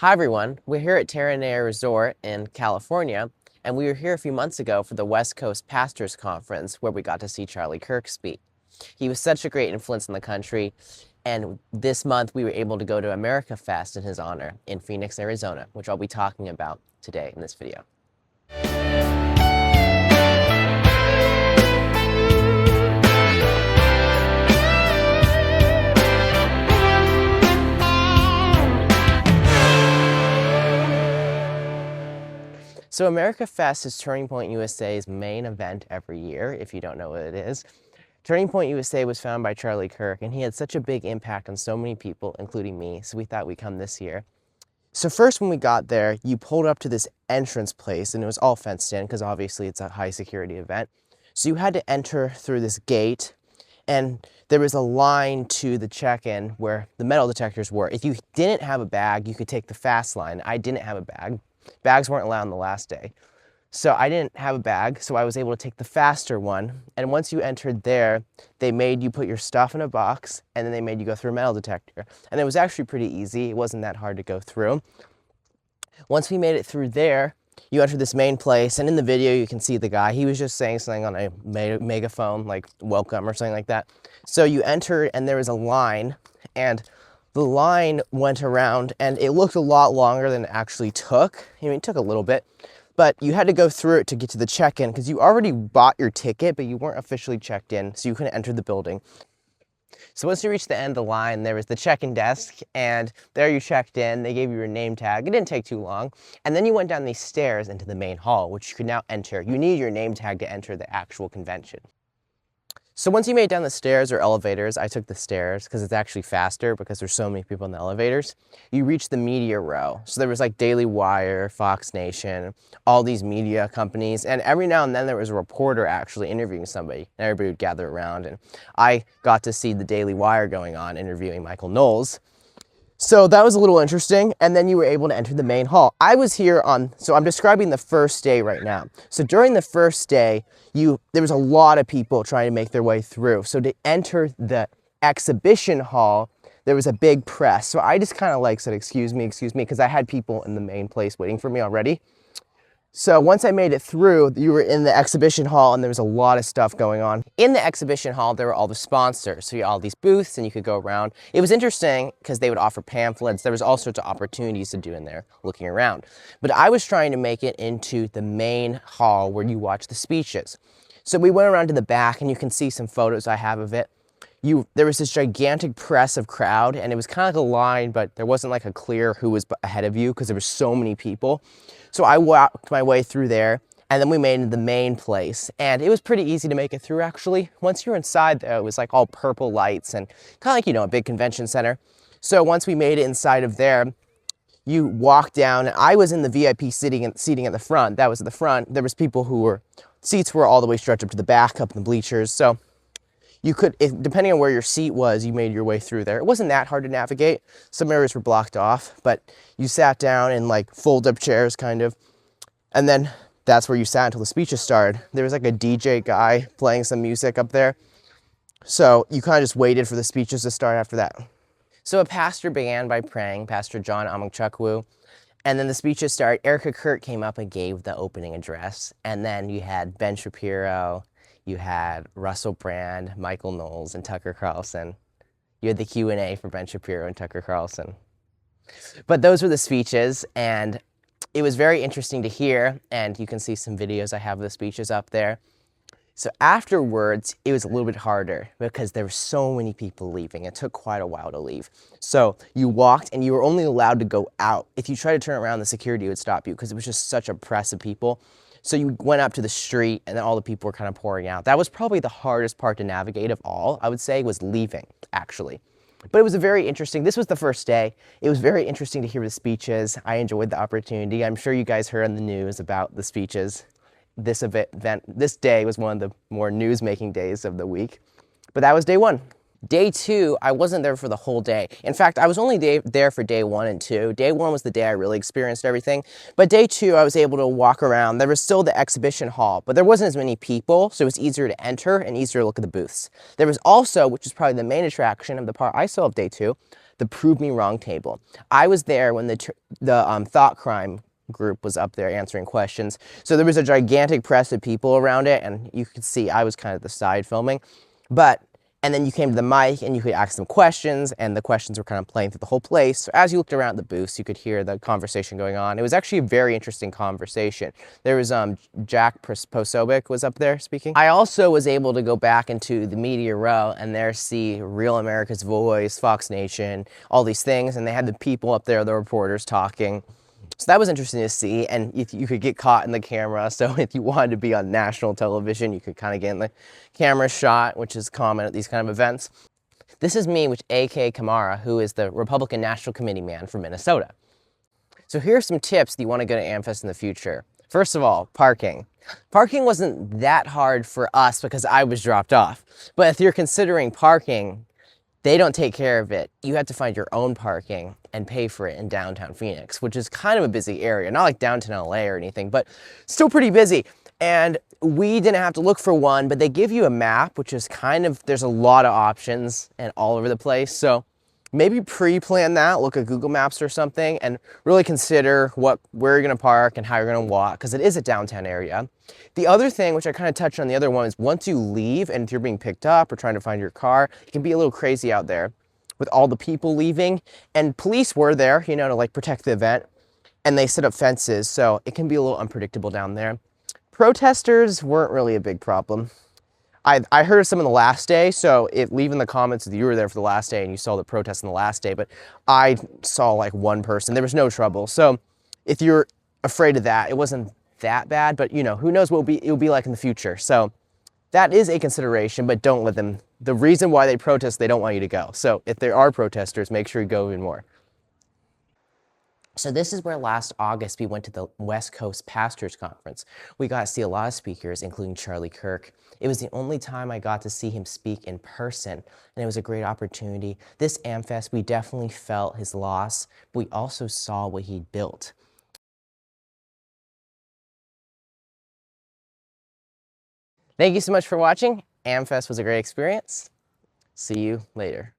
Hi everyone, we're here at Terranea Resort in California, and we were here a few months ago for the West Coast Pastors Conference where we got to see Charlie Kirk speak. He was such a great influence in the country, and this month we were able to go to AmFest in his honor in Phoenix, Arizona, which I'll be talking about today in this video. So AmFest is Turning Point USA's main event every year, if you don't know what it is. Turning Point USA was founded by Charlie Kirk, and he had such a big impact on so many people, including me, so we thought we'd come this year. So first when we got there, you pulled up to this entrance place, and it was all fenced in, because obviously it's a high security event. So you had to enter through this gate, and there was a line to the check-in where the metal detectors were. If you didn't have a bag, you could take the fast line. I didn't have a bag. Bags weren't allowed on the last day. So I didn't have a bag, so I was able to take the faster one. And once you entered there, they made you put your stuff in a box, and then they made you go through a metal detector. And it was actually pretty easy. It wasn't that hard to go through. Once we made it through there, you enter this main place, and in the video you can see the guy. He was just saying something on a megaphone, like welcome or something like that. So you enter, and there was a line, and the line went around, and it looked a lot longer than it actually took. I mean, it took a little bit, but you had to go through it to get to the check-in because you already bought your ticket, but you weren't officially checked in, so you couldn't enter the building. So once you reached the end of the line, there was the check-in desk, and there you checked in. They gave you your name tag. It didn't take too long. And then you went down these stairs into the main hall, which you could now enter. You need your name tag to enter the actual convention. So once you made it down the stairs or elevators, I took the stairs because it's actually faster because there's so many people in the elevators. You reach the media row. So there was like Daily Wire, Fox Nation, all these media companies, and every now and then there was a reporter actually interviewing somebody, and everybody would gather around, and I got to see the Daily Wire going on interviewing Michael Knowles. So that was a little interesting, and then you were able to enter the main hall. I was here so I'm describing the first day right now. So during the first day, there was a lot of people trying to make their way through. So to enter the exhibition hall, there was a big press. So I just kind of like said, excuse me, because I had people in the main place waiting for me already. So once I made it through, you were in the exhibition hall, and there was a lot of stuff going on. In the exhibition hall, there were all the sponsors. So you had all these booths, and you could go around. It was interesting because they would offer pamphlets. There was all sorts of opportunities to do in there, looking around. But I was trying to make it into the main hall where you watch the speeches. So we went around to the back, and you can see some photos I have of it. There was this gigantic press of crowd, and it was kind of like a line, but there wasn't like a clear who was ahead of you because there were so many people. So I walked my way through there, and then we made it into the main place, and it was pretty easy to make it through, actually. Once you're inside, though, it was like all purple lights and kind of like, a big convention center. So once we made it inside of there, you walk down, and I was in the VIP seating at the front. That was at the front. There was people seats were all the way stretched up to the back, up in the bleachers. So you could, depending on where your seat was, you made your way through there. It wasn't that hard to navigate. Some areas were blocked off, but you sat down in like fold-up chairs, kind of. And then that's where you sat until the speeches started. There was like a DJ guy playing some music up there. So you kind of just waited for the speeches to start after that. So a pastor began by praying, Pastor John Amangchukwu. And then the speeches started. Erica Kurt came up and gave the opening address. And then you had Ben Shapiro, you had Russell Brand, Michael Knowles, and Tucker Carlson. You had the Q&A for Ben Shapiro and Tucker Carlson. But those were the speeches, and it was very interesting to hear, and you can see some videos I have of the speeches up there. So afterwards, it was a little bit harder because there were so many people leaving. It took quite a while to leave. So you walked, and you were only allowed to go out. If you tried to turn around, the security would stop you because it was just such a press of people. So you went up to the street, and then all the people were kind of pouring out. That was probably the hardest part to navigate of all, I would say, was leaving, actually. But it was this was the first day. It was very interesting to hear the speeches. I enjoyed the opportunity. I'm sure you guys heard on the news about the speeches. This day was one of the more news-making days of the week. But that was day one. Day two, I wasn't there for the whole day. In fact, I was only there for day 1 and 2. Day 1 was the day I really experienced everything. But day 2, I was able to walk around. There was still the exhibition hall, but there wasn't as many people, so it was easier to enter and easier to look at the booths. There was also, which is probably the main attraction of the part I saw of day 2, the Prove Me Wrong table. I was there when the thought crime group was up there answering questions. So there was a gigantic press of people around it, and you could see I was kind of the side filming. And then you came to the mic and you could ask them questions, and the questions were kind of playing through the whole place. So as you looked around the booths, you could hear the conversation going on. It was actually a very interesting conversation. There was Jack Posobiec was up there speaking. I also was able to go back into the media row and there see Real America's Voice, Fox Nation, all these things, and they had the people up there, the reporters talking. So that was interesting to see, and if you could get caught in the camera, so if you wanted to be on national television, you could kind of get in the camera shot, which is common at these kind of events. This is me with A.K. Kamara, who is the Republican National Committee man from Minnesota. So here are some tips that you want to go to AmFest in the future. First of all, parking. Parking wasn't that hard for us because I was dropped off. But if you're considering parking, they don't take care of it. You have to find your own parking and pay for it in downtown Phoenix, which is kind of a busy area. Not like downtown LA or anything, but still pretty busy. And we didn't have to look for one, but they give you a map, which is kind of, there's a lot of options and all over the place. So maybe pre-plan that, look at Google Maps or something, and really consider where you're gonna park and how you're gonna walk, because it is a downtown area. The other thing, which I kind of touched on the other one, is once you leave and if you're being picked up or trying to find your car, it can be a little crazy out there with all the people leaving. And police were there, you know, to like protect the event, and they set up fences, so it can be a little unpredictable down there. Protesters weren't really a big problem. I heard of some on the last day, so leave in the comments if you were there for the last day and you saw the protest on the last day, but I saw like one person. There was no trouble. So if you're afraid of that, it wasn't that bad, but you know, who knows what it'll be like in the future. So that is a consideration, but don't let them, the reason why they protest, they don't want you to go. So if there are protesters, make sure you go even more. So this is where last August we went to the West Coast Pastors Conference. We got to see a lot of speakers, including Charlie Kirk. It was the only time I got to see him speak in person, and it was a great opportunity. This AmFest, we definitely felt his loss, but we also saw what he built. Thank you so much for watching. AmFest was a great experience. See you later.